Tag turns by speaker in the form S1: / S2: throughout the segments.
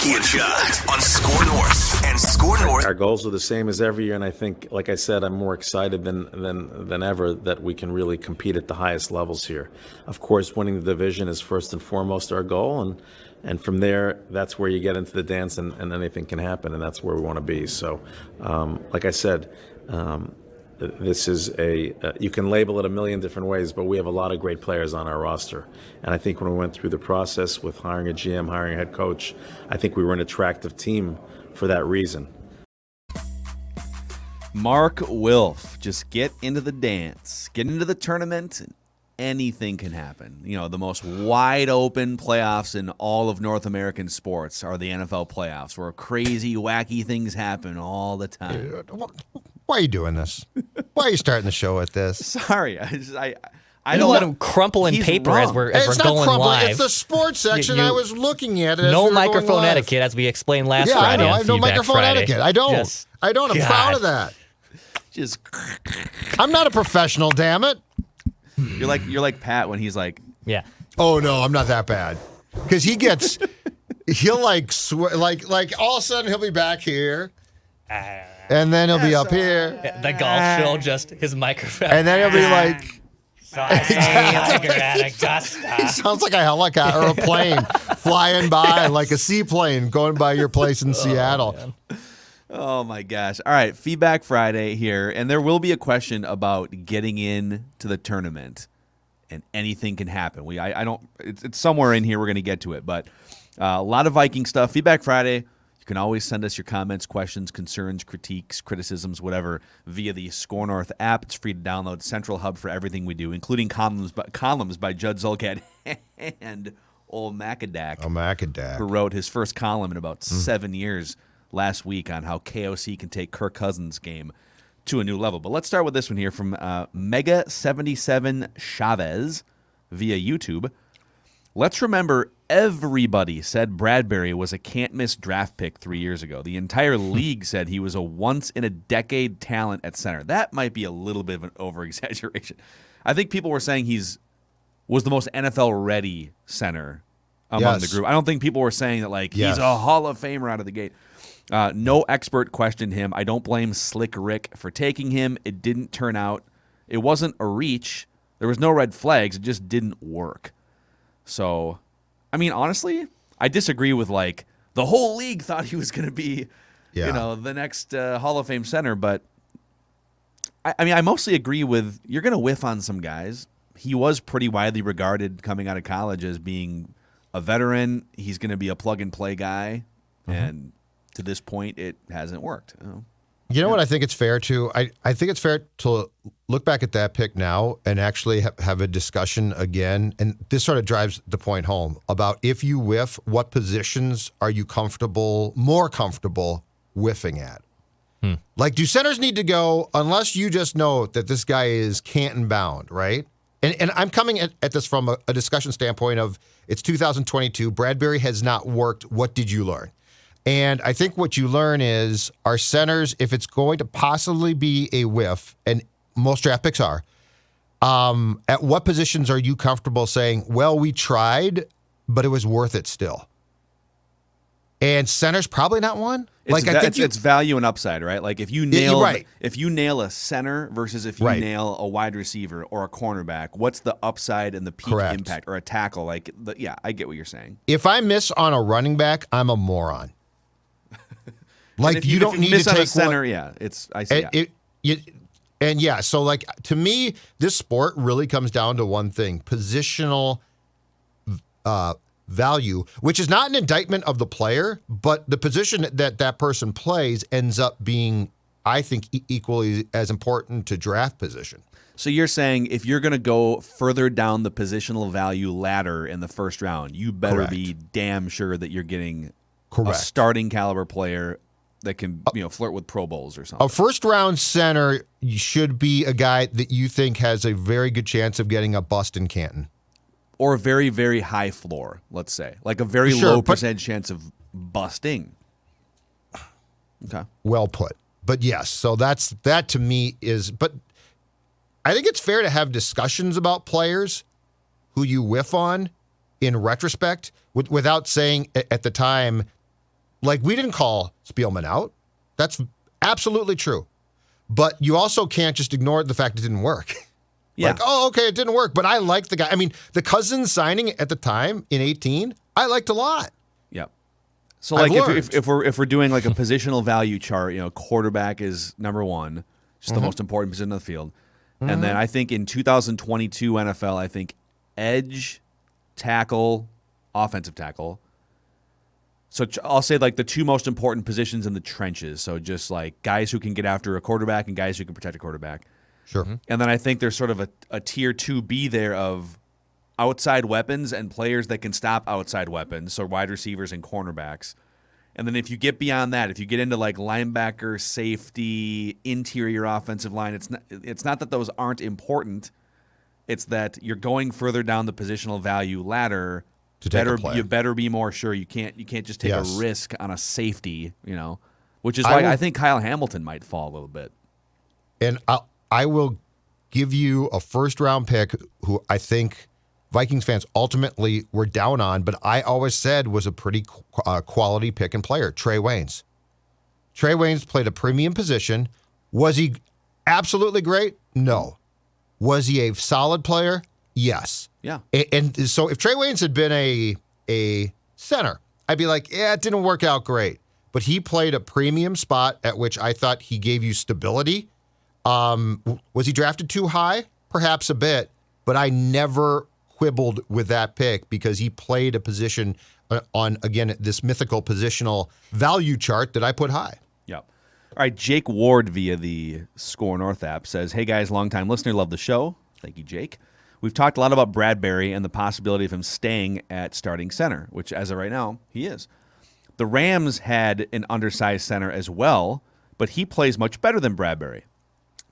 S1: Mackey and Judd on Score North and Score North.
S2: Our goals are the same as every year, and I think, like I said, I'm more excited than ever that we can really compete at the highest levels here. Of course, winning the division is first and foremost our goal, and from there, that's where you get into the dance, and anything can happen, and that's where we want to be. So, like I said, this is you can label it a million different ways, but we have a lot of great players on our roster. And I think when we went through the process with hiring a GM, hiring a head coach, I think we were an attractive team for that reason.
S3: Mark Wilf, just get into the dance, get into the tournament, and anything can happen. You know, the most wide open playoffs in all of North American sports are the NFL playoffs, where crazy, wacky things happen all the time.
S4: Why are you doing this? Why are you starting the show with this?
S3: Sorry, I
S5: don't let him crumple in paper
S3: wrong.
S5: as we're going live.
S4: It's the sports section. I was looking at it.
S5: No microphone etiquette, as we explained last Friday.
S4: Yeah, I know. I have no microphone
S5: Friday.
S4: etiquette. I don't. I'm proud of that. I'm not a professional. Damn it.
S3: You're like Pat when he's like,
S5: yeah.
S4: Oh no, I'm not that bad. Because he'll like all of a sudden he'll be back here. And then he'll be up here.
S5: The golf show, just his microphone.
S4: And then he'll be like...
S5: So I say like you're at Augusta.
S4: He sounds like a helicopter or a plane flying by, like a seaplane going by your place in Seattle.
S3: Oh, my gosh. All right, Feedback Friday here. And there will be a question about getting in to the tournament. And anything can happen. It's somewhere in here. We're going to get to it. But a lot of Viking stuff. Feedback Friday. You can always send us your comments, questions, concerns, critiques, criticisms, whatever, via the Score North app. It's free to download. Central hub for everything we do, including columns by Judd Zulkat and old Macadac.
S4: Oh, Macadac.
S3: Who wrote his first column in about 7 years last week on how KOC can take Kirk Cousins' game to a new level. But let's start with this one here from Mega77 Chavez via YouTube. Let's remember everybody said Bradbury was a can't-miss draft pick 3 years ago. The entire league said he was a once-in-a-decade talent at center. That might be a little bit of an over-exaggeration. I think people were saying was the most NFL-ready center among the group. I don't think people were saying that he's a Hall of Famer out of the gate. No expert questioned him. I don't blame Slick Rick for taking him. It didn't turn out. It wasn't a reach. There was no red flags. It just didn't work. So, I mean, honestly, I disagree with the whole league thought he was going to be, the next Hall of Fame center. But I mostly agree with you're going to whiff on some guys. He was pretty widely regarded coming out of college as being a veteran. He's going to be a plug and play guy, and to this point, it hasn't worked.
S4: You know what I think it's fair to? I think it's fair to look back at that pick now and actually have a discussion again. And this sort of drives the point home about if you whiff, what positions are you more comfortable whiffing at? Do centers need to go unless you just know that this guy is Canton bound, right? And I'm coming at this from a discussion standpoint of it's 2022. Bradbury has not worked. What did you learn? And I think what you learn is our centers, if it's going to possibly be a whiff, and most draft picks are, at what positions are you comfortable saying, well, we tried, but it was worth it still? And center's probably not one.
S3: It's value and upside, right? If you nail a center versus if you nail a wide receiver or a cornerback, what's the upside and the peak impact, or a tackle? I get what you're saying.
S4: If I miss on a running back, I'm a moron. You don't need to take
S3: a center.
S4: So to me, this sport really comes down to one thing: positional value, which is not an indictment of the player, but the position that person plays ends up being, I think, equally as important to draft position.
S3: So you're saying if you're going to go further down the positional value ladder in the first round, you better be damn sure that you're getting a starting caliber player that can flirt with Pro Bowls or something.
S4: A first-round center should be a guy that you think has a very good chance of getting a bust in Canton.
S3: Or a very, very high floor, let's say. A very low percentage chance of busting. Okay.
S4: Well put. But yes, so that to me is... But I think it's fair to have discussions about players who you whiff on in retrospect without saying at the time... Like, we didn't call Spielman out. That's absolutely true. But you also can't just ignore the fact it didn't work.
S3: Yeah.
S4: Like, oh, okay, it didn't work, but I like the guy. I mean, the Cousins signing at the time in 18, I liked a lot.
S3: Yep. So like
S4: I've learned.
S3: if we're doing like a positional value chart, quarterback is number one, just the most important position on the field. And then I think in 2022 NFL, I think edge, tackle, offensive tackle. So I'll say like the two most important positions in the trenches. So just like guys who can get after a quarterback and guys who can protect a quarterback.
S4: Sure.
S3: And then I think there's sort of a tier 2B there of outside weapons and players that can stop outside weapons, so wide receivers and cornerbacks. And then if you get beyond that, if you get into like linebacker, safety, interior offensive line, it's not that those aren't important. It's that you're going further down the positional value ladder.
S4: To take a player.
S3: You better be more sure. You can't just take
S4: Yes.
S3: a risk on a safety, which is why I think Kyle Hamilton might fall a little bit.
S4: And I will give you a first-round pick who I think Vikings fans ultimately were down on, but I always said was a pretty quality pick and player, Trey Waynes. Trey Waynes played a premium position. Was he absolutely great? No. Was he a solid player? Yes.
S3: Yeah.
S4: And so if Trey Waynes had been a center, I'd be like, yeah, it didn't work out great. But he played a premium spot at which I thought he gave you stability. Was he drafted too high? Perhaps a bit. But I never quibbled with that pick because he played a position on, again, this mythical positional value chart that I put high.
S3: Yep. All right, Jake Ward via the Score North app says, hey, guys, longtime listener, love the show. Thank you, Jake. We've talked a lot about Bradbury and the possibility of him staying at starting center, which as of right now, he is. The Rams had an undersized center as well, but he plays much better than Bradbury.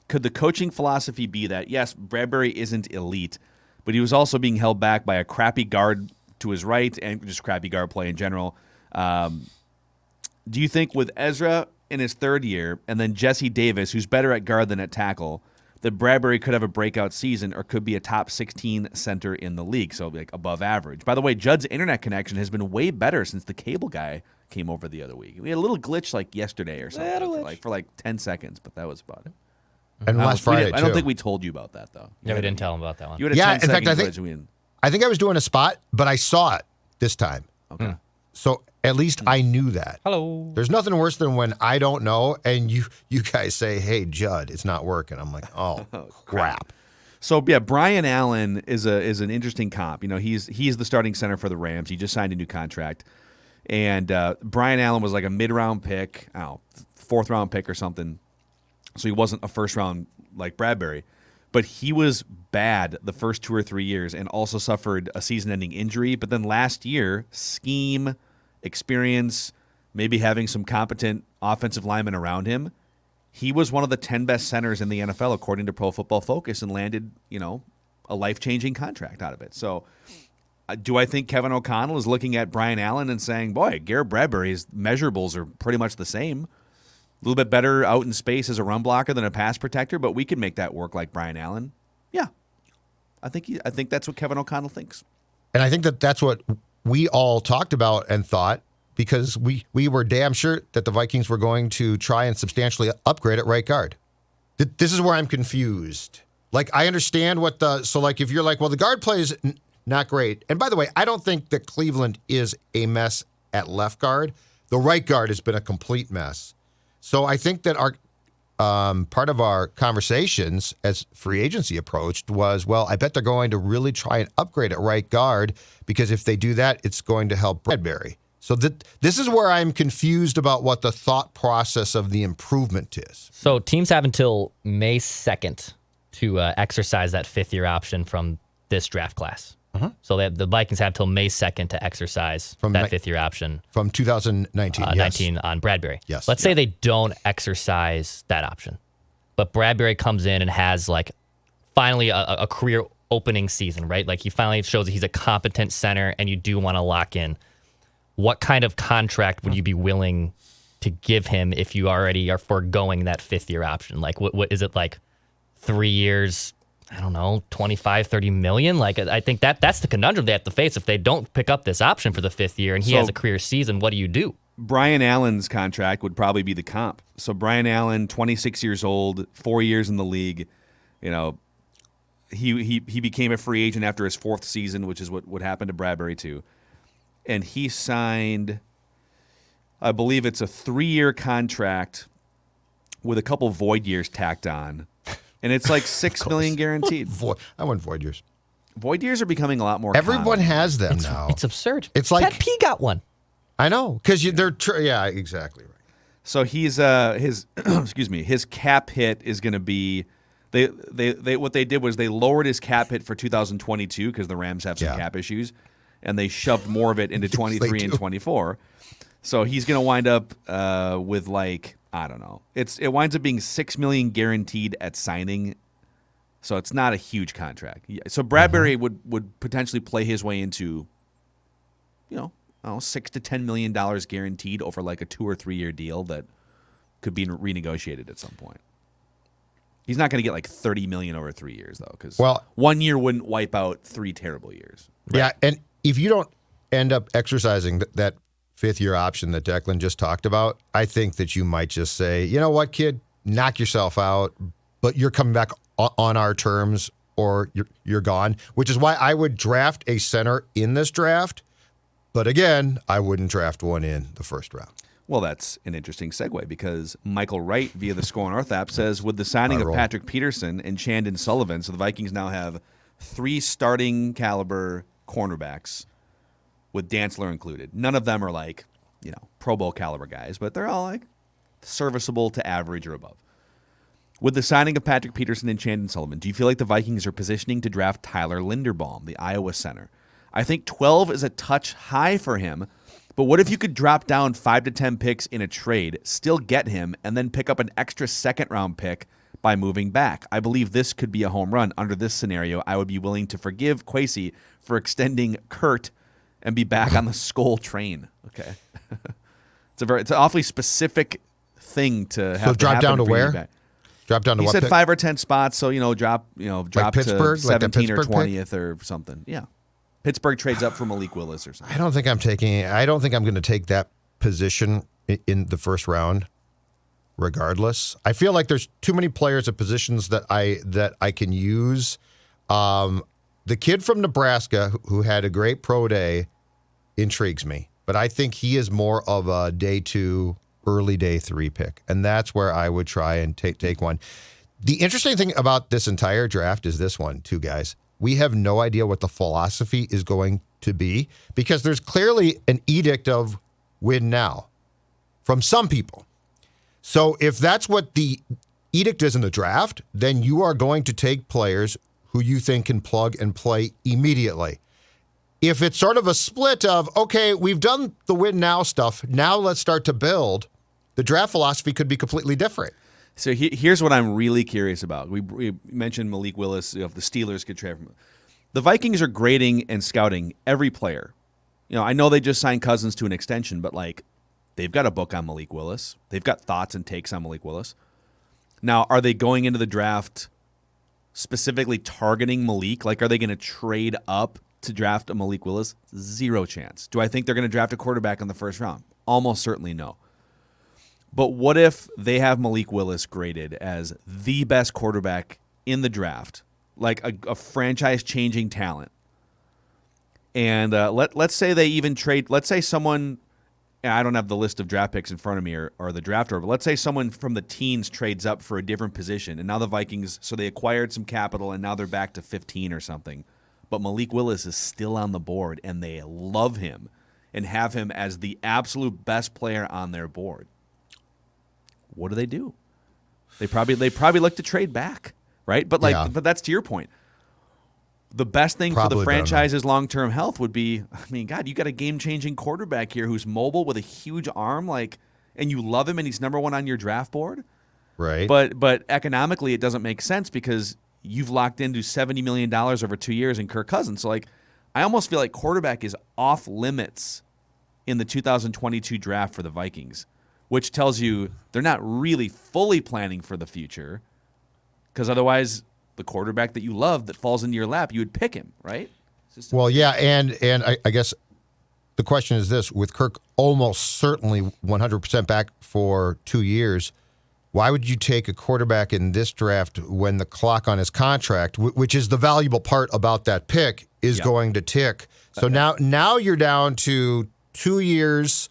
S3: Could the coaching philosophy be that, yes, Bradbury isn't elite, but he was also being held back by a crappy guard to his right and just crappy guard play in general? Do you think with Ezra in his third year and then Jesse Davis, who's better at guard than at tackle, that Bradbury could have a breakout season or could be a top 16 center in the league, so like above average? By the way, Judd's internet connection has been way better since the cable guy came over the other week. We had a little glitch like yesterday or something, for like 10 seconds, but that was about it.
S4: And last Friday,
S3: I don't think we told you about that, though.
S5: Yeah, we didn't tell him about that one.
S3: You had a
S4: Yeah,
S3: 10
S4: in fact, I think I was doing a spot, but I saw it this time.
S3: Okay.
S4: So at least I knew that.
S5: Hello.
S4: There's nothing worse than when I don't know and you guys say, hey, Judd, it's not working. I'm like, oh, crap.
S3: So, yeah, Brian Allen is an interesting comp. He's the starting center for the Rams. He just signed a new contract. And Brian Allen was like a mid-round pick, fourth-round pick or something. So he wasn't a first-round like Bradbury. But he was bad the first 2 or 3 years and also suffered a season-ending injury. But then last year, scheme, experience, maybe having some competent offensive linemen around him, he was one of the 10 best centers in the NFL according to Pro Football Focus and landed, a life-changing contract out of it. So do I think Kevin O'Connell is looking at Brian Allen and saying, boy, Garrett Bradbury's measurables are pretty much the same? A little bit better out in space as a run blocker than a pass protector, but we can make that work like Brian Allen. Yeah. I think that's what Kevin O'Connell thinks.
S4: And I think that's what we all talked about and thought, because we were damn sure that the Vikings were going to try and substantially upgrade at right guard. This is where I'm confused. Like, I understand if you're like, well, the guard play is not great. And by the way, I don't think that Cleveland is a mess at left guard. The right guard has been a complete mess. So I think that our part of our conversations as free agency approached was, well, I bet they're going to really try and upgrade at right guard, because if they do that, it's going to help Bradbury. So this is where I'm confused about what the thought process of the improvement is.
S5: So teams have until May 2nd to exercise that fifth-year option from this draft class. So the Vikings have till May 2nd to exercise that fifth-year option.
S4: From 2019, yes.
S5: 19 on Bradbury.
S4: Yes.
S5: Let's say they don't exercise that option, but Bradbury comes in and has like finally a career opening season, right? Like he finally shows that he's a competent center and you do want to lock in. What kind of contract would you be willing to give him if you already are foregoing that fifth-year option? Like what is it, like 3 years, I don't know, 25, 30 million? Like, I think that's the conundrum they have to face if they don't pick up this option for the fifth year and he has a career season. What do you do?
S3: Brian Allen's contract would probably be the comp. So Brian Allen, 26 years old, 4 years in the league. You know, he became a free agent after his 4th season, which is what happened to Bradbury too. And he signed, I believe it's a 3-year contract with a couple void years tacked on. And it's like $6 million guaranteed.
S4: I want void years.
S3: Void years are becoming a lot more
S4: Everyone
S3: common.
S4: has them now.
S5: It's absurd.
S4: It's like
S5: Pat P got one.
S4: I know because they're yeah, exactly right.
S3: So he's his excuse me, his cap hit is going to be they what they did was they lowered his cap hit for 2022 because the Rams have some cap issues, and they shoved more of it into 23 and 24. So he's going to wind up with like, I don't know. It winds up being $6 million guaranteed at signing. So it's not a huge contract. So Bradbury would potentially play his way into, you know, $6 to $10 million guaranteed over like a 2 or 3 year deal that could be renegotiated at some point. He's not going to get like $30 million over 3 years though, because 1 year wouldn't wipe out 3 terrible years.
S4: Right? Yeah, and if you don't end up exercising that 5th year option that Declan just talked about, I think that you might just say, you know what, kid, knock yourself out, but you're coming back on our terms or you're gone, which is why I would draft a center in this draft. But again, I wouldn't draft one in the first round.
S3: Well, that's an interesting segue because Michael Wright via the Score North app says, with the signing of Patrick Peterson and Chandon Sullivan, so the Vikings now have 3 starting caliber cornerbacks with Dantzler included. None of them are like, you know, Pro Bowl caliber guys, but they're all like serviceable to average or above. With the signing of Patrick Peterson and Chandon Sullivan, do you feel like the Vikings are positioning to draft Tyler Linderbaum, the Iowa center? I think 12 is a touch high for him, but what if you could drop down 5 to 10 picks in a trade, still get him, and then pick up an extra 2nd-round pick by moving back? I believe this could be a home run. Under this scenario, I would be willing to forgive Kwesi for extending Kurt and be back on the Skol train. Okay. It's an awfully specific thing to have.
S4: So drop down to where?
S3: Back.
S4: Drop down to
S3: he
S4: what?
S3: said
S4: pick?
S3: 5 or 10 spots, so drop
S4: like Pittsburgh,
S3: to 17
S4: like
S3: or 20th or something. Yeah. Pittsburgh trades up for Malik Willis or something.
S4: I don't think I'm going to take that position in the first round regardless. I feel like there's too many players at positions that I can use. The kid from Nebraska who had a great pro day intrigues me, but I think he is more of a day 2, early day 3 pick, and that's where I would try and take one. The interesting thing about this entire draft is this one, too, guys. We have no idea what the philosophy is going to be because there's clearly an edict of win now from some people. So if that's what the edict is in the draft, then you are going to take players who you think can plug and play immediately. If it's sort of a split of, okay, we've done the win now stuff, now let's start to build, the draft philosophy could be completely different.
S3: So here's what I'm really curious about. We mentioned Malik Willis. If the Steelers could trade from him. The Vikings are grading and scouting every player. I know they just signed Cousins to an extension, but like they've got a book on Malik Willis. They've got thoughts and takes on Malik Willis. Now, are they going into the draft specifically targeting Malik? Like, are they going to trade up to draft a Malik Willis? Zero chance. Do I think they're going to draft a quarterback in the first round? Almost certainly no. But what if they have Malik Willis graded as the best quarterback in the draft, like a franchise-changing talent? And let's say they even trade, let's say someone, I don't have the list of draft picks in front of me or the draft order, but let's say someone from the teens trades up for a different position, and now the Vikings, so they acquired some capital, and now they're back to 15 or something. But Malik Willis is still on the board, and they love him and have him as the absolute best player on their board. What do? They probably look to trade back, right? But but that's to your point. The best thing for the franchise's long-term health would be, God, you got a game-changing quarterback here who's mobile with a huge arm, and you love him, and he's number 1 on your draft board,
S4: right?
S3: But economically, it doesn't make sense because you've locked into $70 million over 2 years in Kirk Cousins. So I almost feel like quarterback is off limits in the 2022 draft for the Vikings, which tells you they're not really fully planning for the future, because otherwise the quarterback that you love that falls into your lap, you would pick him, right?
S4: Well, yeah, and I guess the question is this: with Kirk almost certainly 100% back for 2 years, why would you take a quarterback in this draft when the clock on his contract, which is the valuable part about that pick, is going to tick? So now you're down to 2 years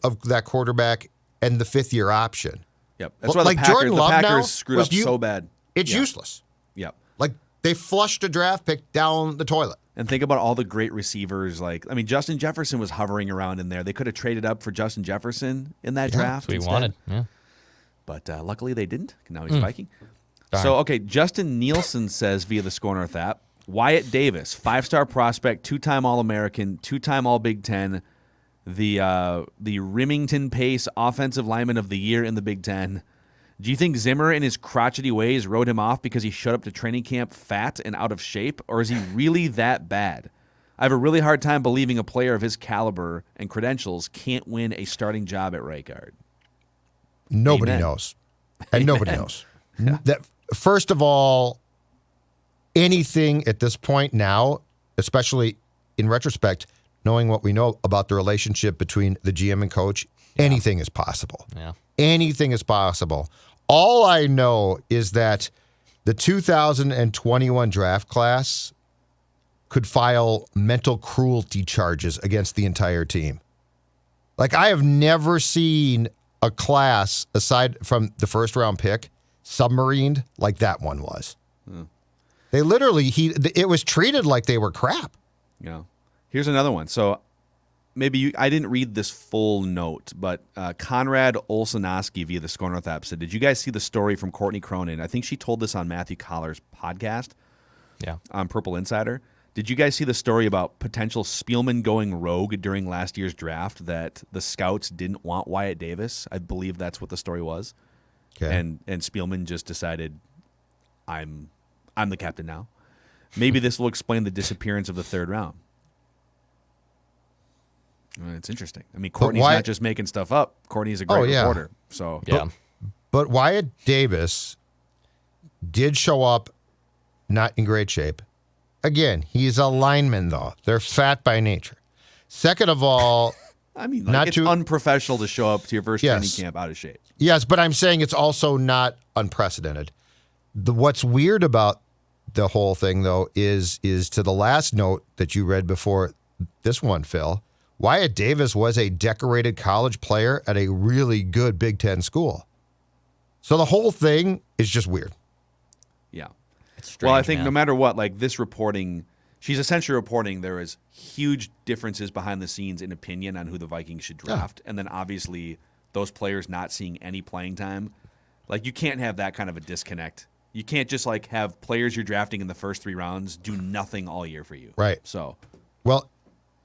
S4: of that quarterback and the 5th-year option.
S3: Yep. That's why the Packers screwed up so bad.
S4: It's useless.
S3: Yep.
S4: Like, they flushed a draft pick down the toilet.
S3: And think about all the great receivers. Justin Jefferson was hovering around in there. They could have traded up for Justin Jefferson in that draft.
S5: That's what we wanted. Yeah.
S3: But luckily they didn't. Now he's Viking. Darn. So, okay, Justin Nielsen says via the Score North app, Wyatt Davis, 5-star prospect, 2-time All-American, 2-time All-Big Ten, the Remington Pace Offensive Lineman of the Year in the Big Ten. Do you think Zimmer in his crotchety ways wrote him off because he showed up to training camp fat and out of shape, or is he really that bad? I have a really hard time believing a player of his caliber and credentials can't win a starting job at right guard.
S4: Nobody
S3: Amen.
S4: knows. And nobody knows. That, first of all, anything at this point now, especially in retrospect, knowing what we know about the relationship between the GM and coach, anything is possible.
S5: Yeah.
S4: Anything is possible. All I know is that the 2021 draft class could file mental cruelty charges against the entire team. Like, I have never seen a class, aside from the first-round pick, submarined like that one was. They literally, it was treated like they were crap.
S3: Yeah. Here's another one. So I didn't read this full note, but Conrad Olsonowski via the Score North app said, did you guys see the story from Courtney Cronin? I think she told this on Matthew Collar's podcast on Purple Insider. Did you guys see the story about potential Spielman going rogue during last year's draft, that the scouts didn't want Wyatt Davis? I believe that's what the story was.
S4: Okay.
S3: And Spielman just decided, I'm the captain now. Maybe this will explain the disappearance of the 3rd round. It's interesting. I mean, Courtney's not just making stuff up. Courtney's a great reporter. So
S4: But Wyatt Davis did show up not in great shape. Again, he's a lineman, though. They're fat by nature. Second of all,
S3: I mean, it's unprofessional to show up to your first training camp out of shape.
S4: Yes, but I'm saying it's also not unprecedented. What's weird about the whole thing, though, is to the last note that you read before this one, Phil, Wyatt Davis was a decorated college player at a really good Big Ten school. So the whole thing is just weird.
S3: Yeah.
S5: It's strange,
S3: well, I think no matter what, like this reporting, she's essentially reporting there is huge differences behind the scenes in opinion on who the Vikings should draft. And then obviously those players not seeing any playing time. Like, you can't have that kind of a disconnect. You can't just like have players you're drafting in the first 3 rounds do nothing all year for you.
S4: Right.
S3: So,
S4: well,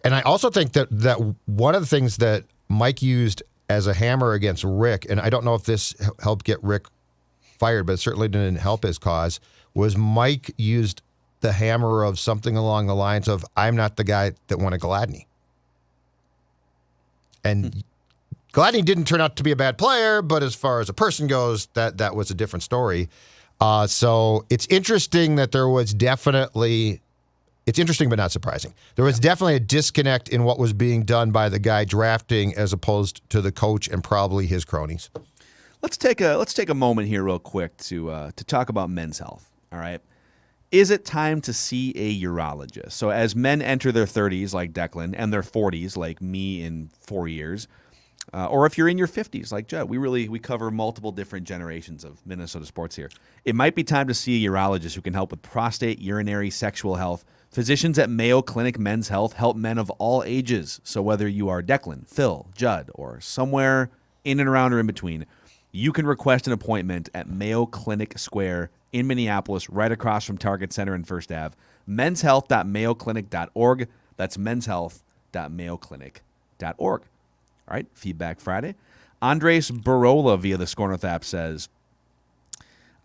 S4: and I also think that one of the things that Mike used as a hammer against Rick, and I don't know if this helped get Rick fired, but it certainly didn't help his cause, was Mike used the hammer of something along the lines of, I'm not the guy that wanted Gladney. And Gladney didn't turn out to be a bad player, but as far as a person goes, that was a different story. So it's interesting that there was definitely, it's interesting but not surprising. There was definitely a disconnect in what was being done by the guy drafting as opposed to the coach and probably his cronies.
S3: Let's take a moment here real quick to talk about men's health. All right. Is it time to see a urologist? So as men enter their 30s like Declan and their 40s like me in 4 years, or if you're in your 50s like Judd, we cover multiple different generations of Minnesota sports here. It might be time to see a urologist who can help with prostate, urinary, sexual health. Physicians at Mayo Clinic Men's Health help men of all ages. So whether you are Declan, Phil, Judd, or somewhere in and around or in between, you can request an appointment at Mayo Clinic Square in Minneapolis, right across from Target Center and First Ave. menshealth.mayoclinic.org. That's menshealth.mayoclinic.org. All right, Feedback Friday. Andres Barola via the Score North app says,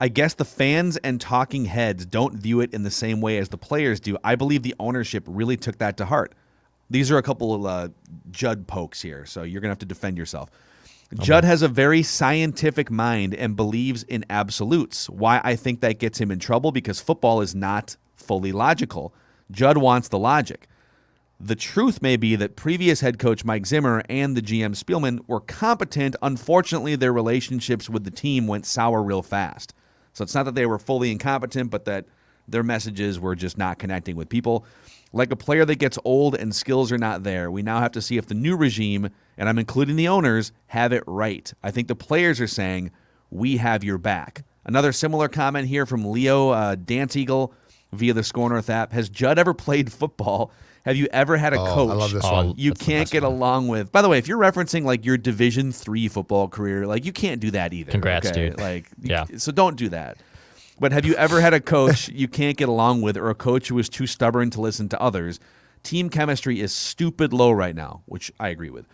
S3: I guess the fans and talking heads don't view it in the same way as the players do. I believe the ownership really took that to heart. These are a couple of Judd pokes here, so you're going to have to defend yourself. Okay. Judd has a very scientific mind and believes in absolutes. Why I think that gets him in trouble, because football is not fully logical. Judd wants the logic. The truth may be that previous head coach Mike Zimmer and the GM Spielman were competent. Unfortunately, their relationships with the team went sour real fast. So it's not that they were fully incompetent, but that their messages were just not connecting with people. Like a player that gets old and skills are not there, we now have to see if the new regime, and I'm including the owners, have it right. I think the players are saying, we have your back. Another similar comment here from Leo Dance Eagle via the Score North app. Has Judd ever played football? Have you ever had a coach
S4: I love this one.
S3: you can't get along with? By the way, if you're referencing like your Division III football career, like you can't do that either.
S5: Congrats,
S3: okay?
S5: dude.
S3: Like,
S5: Yeah.
S3: So don't do that. But have you ever had a coach you can't get along with, or a coach who is too stubborn to listen to others? Team chemistry is stupid low right now, which I agree with.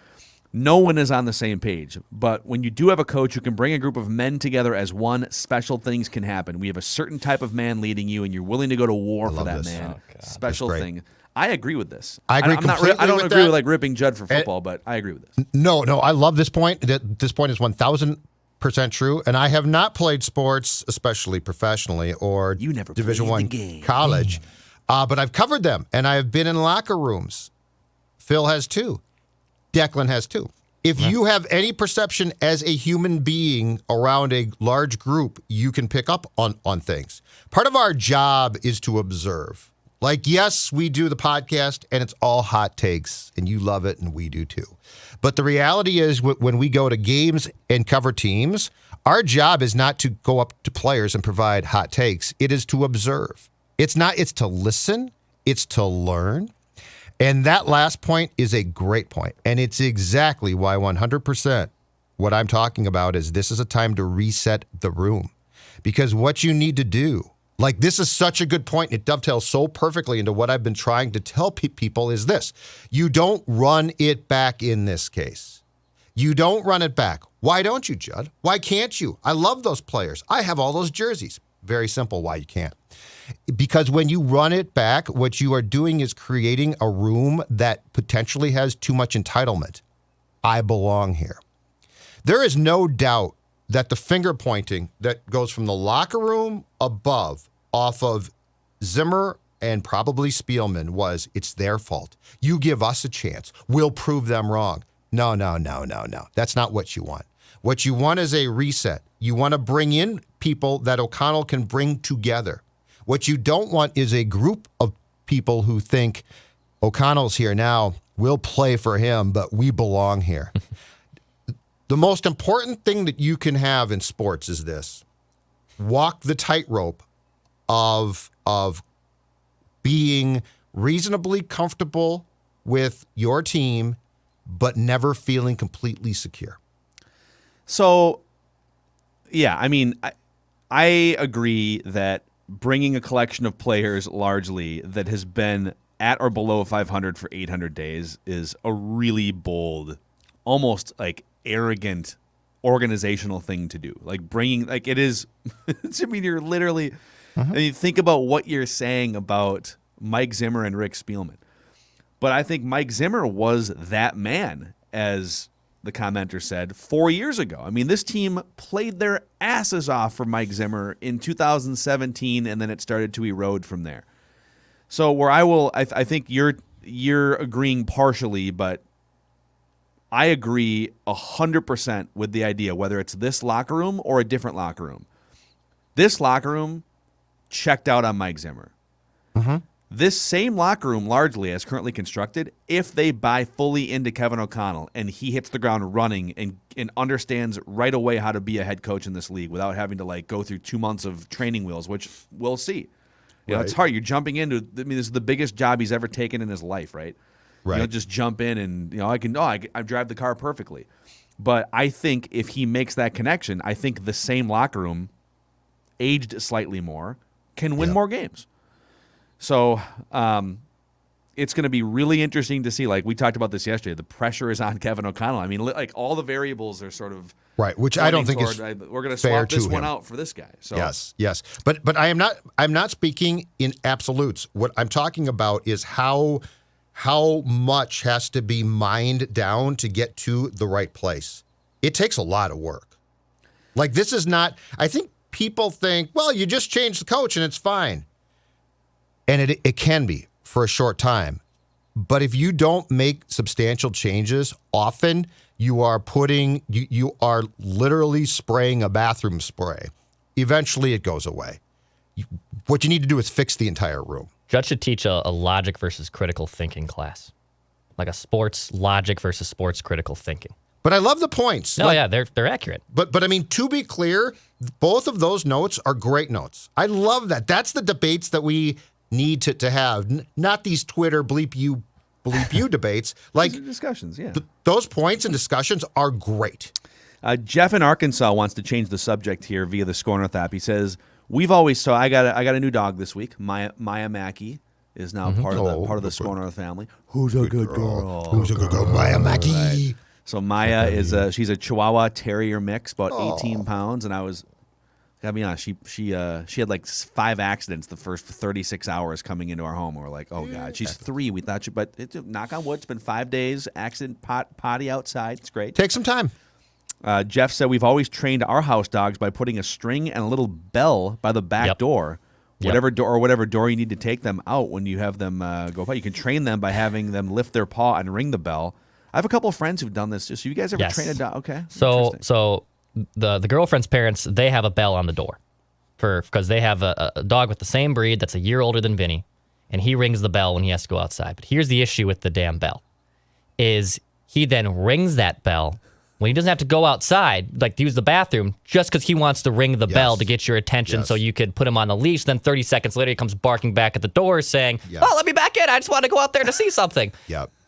S3: No one is on the same page. But when you do have a coach who can bring a group of men together as one, special things can happen. We have a certain type of man leading you, and you're willing to go to war for
S4: love
S3: that
S4: this.
S3: man.
S4: Oh, God.
S3: Special
S4: That's great.
S3: thing. I agree with this.
S4: I agree completely
S3: I don't
S4: with
S3: agree
S4: that.
S3: with like ripping Judd for football, but I agree with this.
S4: No, I love this point. This point is 1,000% true. And I have not played sports, especially professionally or
S3: You never
S4: Division
S3: played
S4: I
S3: the game.
S4: college, but I've covered them, and I've been in locker rooms. Phil has too. Declan has too. If you have any perception as a human being around a large group, you can pick up on things. Part of our job is to observe. Like, yes, we do the podcast, and it's all hot takes, and you love it, and we do too. But the reality is, when we go to games and cover teams, our job is not to go up to players and provide hot takes. It is to observe. It's to listen. It's to learn. And that last point is a great point. And it's exactly why 100% what I'm talking about is this is a time to reset the room. Because what you need to do, like this is such a good point, and it dovetails so perfectly into what I've been trying to tell people is this. You don't run it back in this case. You don't run it back. Why don't you, Judd? Why can't you? I love those players. I have all those jerseys. Very simple why you can't. Because when you run it back, what you are doing is creating a room that potentially has too much entitlement. I belong here. There is no doubt that the finger pointing that goes from the locker room above off of Zimmer and probably Spielman was, it's their fault. You give us a chance. We'll prove them wrong. No. That's not what you want. What you want is a reset. You want to bring in people that O'Connell can bring together. What you don't want is a group of people who think O'Connell's here now, we'll play for him, but we belong here. The most important thing that you can have in sports is this. Walk the tightrope of being reasonably comfortable with your team, but never feeling completely secure.
S3: So, yeah, I mean, I agree that bringing a collection of players largely that has been at or below 500 for 800 days is a really bold, almost like arrogant organizational thing to do. Like bringing, like it is, I mean, you're literally, I mean, think about what you're saying about Mike Zimmer and Rick Spielman. But I think Mike Zimmer was that man, as the commenter said, 4 years ago. I mean, this team played their asses off for Mike Zimmer in 2017, and then it started to erode from there. So where I think you're agreeing partially, but I agree 100% with the idea, whether it's this locker room or a different locker room. This locker room checked out on Mike Zimmer. This same locker room, largely as currently constructed, if they buy fully into Kevin O'Connell and he hits the ground running and understands right away how to be a head coach in this league without having to like go through 2 months of training wheels, which we'll see. You know, it's hard. You're jumping into. I mean, this is the biggest job he's ever taken in his life, right?
S4: Right.
S3: You don't just jump in and I drive the car perfectly. But I think if he makes that connection, I think the same locker room, aged slightly more, can win more games. So it's going to be really interesting to see. Like we talked about this yesterday, the pressure is on Kevin O'Connell. I mean, like all the variables are sort of
S4: right, which I don't think is
S3: we're going to
S4: fair
S3: swap this
S4: to
S3: one
S4: him.
S3: out for this guy. So
S4: Yes. But I'm not speaking in absolutes. What I'm talking about is how much has to be mined down to get to the right place. It takes a lot of work. Like this is not. I think people think, well, you just change the coach and it's fine. And it can be for a short time. But if you don't make substantial changes, often you are literally spraying a bathroom spray. Eventually it goes away. What you need to do is fix the entire room.
S5: Judd should teach a logic versus critical thinking class, like a sports logic versus sports critical thinking.
S4: But I love the points.
S5: No, yeah, they're accurate.
S4: But I mean, to be clear, both of those notes are great notes. I love that. That's the debates that we need to have, not these Twitter bleep you debates. Like
S3: discussions, yeah.
S4: Those points and discussions are great.
S3: Jeff in Arkansas wants to change the subject here via the Score North app. He says, "We've always saw. I got a new dog this week. Maya Mackey is now part of the Score North family. Who's a good girl?
S4: Who's a good girl? Maya Mackey."
S3: Right. So Maya she's a Chihuahua Terrier mix, about 18 pounds, and gotta be honest, she had like 5 accidents the first 36 hours coming into our home. We're like, oh God, she's 3. We thought but knock on wood, it's been 5 days. Accident potty outside. It's great.
S4: Take some time.
S3: Jeff said we've always trained our house dogs by putting a string and a little bell by the back door. Whatever door you need to take them out when you have them go by. You can train them by having them lift their paw and ring the bell. I have a couple of friends who've done this. So you guys ever train a dog? Okay.
S5: So the girlfriend's parents, they have a bell on the door because they have a dog with the same breed that's a year older than Vinny, and he rings the bell when he has to go outside. But here's the issue with the damn bell is he then rings that bell when he doesn't have to go outside, like to use the bathroom, just because he wants to ring the bell to get your attention so you could put him on the leash. Then 30 seconds later, he comes barking back at the door saying, oh, let me back in. I just want to go out there to see something.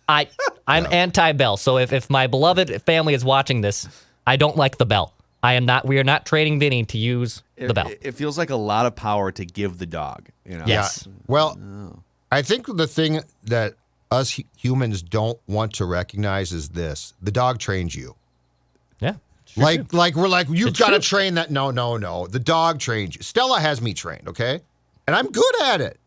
S5: I'm anti-bell. So if my beloved family is watching this, I don't like the bell. We are not training Vinny to use the bell.
S3: It feels like a lot of power to give the dog. You know?
S5: Yes.
S4: Yeah. Well, I think the thing that us humans don't want to recognize is this. The dog trains you.
S5: Yeah.
S4: Like we're like, you've got to train that. No. The dog trains you. Stella has me trained, okay? And I'm good at it.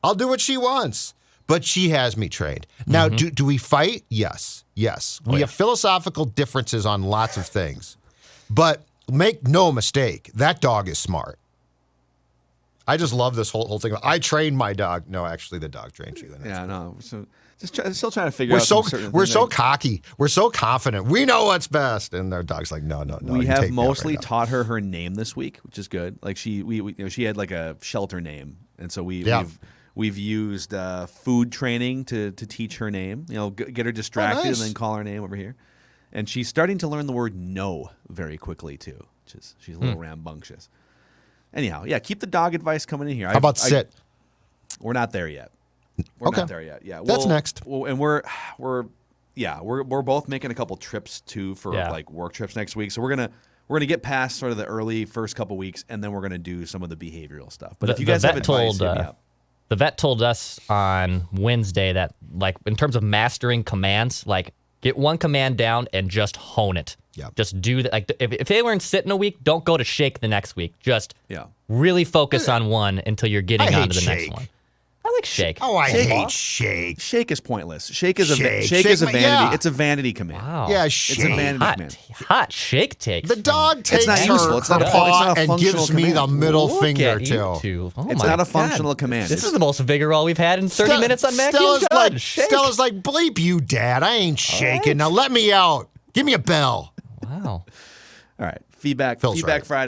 S4: I'll do what she wants. But she has me trained. Now, do we fight? Yes. We have philosophical differences on lots of things. But make no mistake, that dog is smart. I just love this whole thing. I trained my dog. No, actually, the dog trains you.
S3: So still trying to figure out.
S4: We're so cocky. We're so confident. We know what's best, and their dog's like, no.
S3: We have mostly taught her name this week, which is good. Like she had like a shelter name, and so we've used food training to teach her name. Get her distracted and then call her name over here. And she's starting to learn the word no very quickly too. She's a little rambunctious. Anyhow, keep the dog advice coming in here.
S4: How about sit?
S3: We're not there yet. We're not there yet. Yeah,
S4: that's next.
S3: And we're both making a couple trips too for like work trips next week. So we're gonna get past sort of the early first couple weeks, and then we're gonna do some of the behavioral stuff. But if you guys have advice, hit me up.
S5: The vet told us on Wednesday that, like, in terms of mastering commands, like, get one command down and just hone it.
S4: Yeah.
S5: Just do that. Like, if they learn sit in a week, don't go to shake the next week. Just really focus on one until you're getting on to the next one. I like shake.
S4: Oh, I hate shake.
S3: Shake is pointless. Shake is a vanity.
S4: Yeah.
S3: It's a vanity command.
S5: Wow.
S4: Yeah, shake.
S3: It's a vanity command.
S5: Hot shake takes.
S4: The dog takes
S3: not useful. It's not a
S4: paw
S3: functional
S4: and gives me the
S3: command.
S4: middle
S5: Look
S4: finger
S5: at you
S4: too.
S5: two. Oh
S3: It's
S5: my
S3: not a
S5: God.
S3: functional command.
S5: This is the most vigor we've had in 30 minutes on Mackey and Judd.
S4: Stella's like, bleep you, Dad. I ain't shaking. Now let me out. Give me a bell.
S5: Wow.
S3: All right. Feedback
S4: Phil's right.
S3: Friday.